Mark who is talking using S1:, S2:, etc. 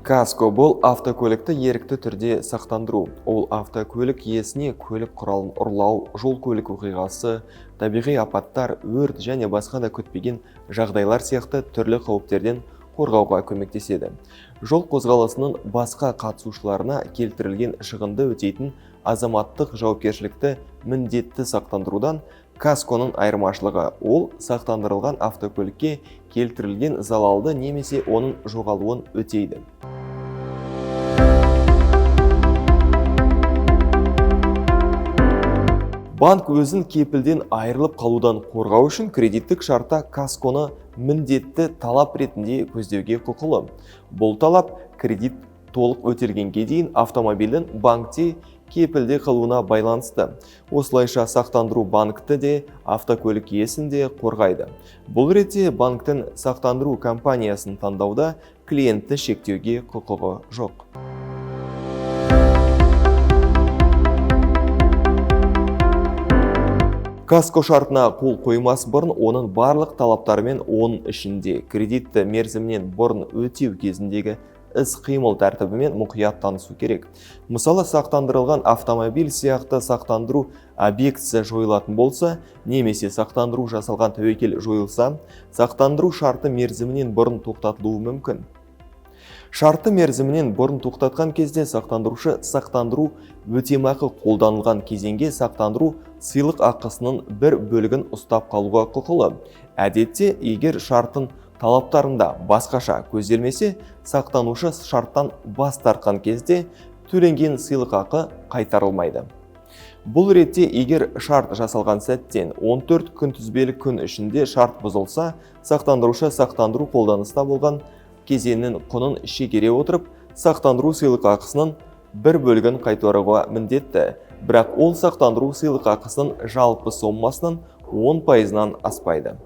S1: Каско бұл автокөлікті ерікті түрде сақтандыру. Ол автокөлік иесіне көлік құралын ұрлау, жол көлік оқиғасы, табиғи апаттар, өрт және басқа да күтпеген жағдайлар сияқты түрлі қауіптерден қорғауға көмектеседі. Жол қозғалысының басқа қатысушыларына келтірілген шығынды өтейтін азаматтық жауапкершілікті міндетті сақтандырудан касконың айырмашылығы. Ол сақтандырылған автокөлікке келтірілген залалды немесе оның жоғалуын өтейді. Банк өзін кепілден айырылып қалудан қорғау үшін кредиттік шартта касконы міндетті талап ретінде көздеуге құқылы. Бұл талап кредит толық өтелгенге дейін автомобильдің банкте кепілде қалуына байланысты. Осылайша сақтандыру банкті де, автокөлік иесін де қорғайды. Бұл ретте банктің сақтандыру компаниясын таңдауда клиентті шектеуге құқығы жоқ. Каско шартына қол қоймас бұрын оның барлық талаптарымен, оның ішінде кредитті мерзімінен бұрын өтеу кезіндегі іс-қимыл тәртібімен мұқият танысу керек. Мысалы, сақтандырылған автомобиль сияқты сақтандыру объектісі жойылатын болса, немесе сақтандыру жасалған тәуекел жойылса, сақтандыру шарты мерзімінен бұрын тоқтатылуы мүмкін. Шарты мерзімінен бұрын тоқтатқан кезде сақтандырушы сақтандыру өтемақы қолданылған кезеңге сақтандыру сыйлық ақысының бір бөлігін ұстап қалуға құқылы. Әдетте, егер шарттың талаптарында басқаша көзделмесе, сақтанушы шарттан бас тартқан кезде төленген сыйлық ақы қайтарылмайды. Бұл ретте, егер шарт жасалған сәттен 14 күнтізбелік күн ішінде шарт бұзылса, сақтандырушы сақтандыру қолданыста болған кезеңнің құнын шегере отырып, сақтандыру сыйлық ақысының бір бөлігін қайтаруға міндетті, бірақ ол сақтандыру сыйлық ақысының жалпы сомасының 10%-нан аспайды.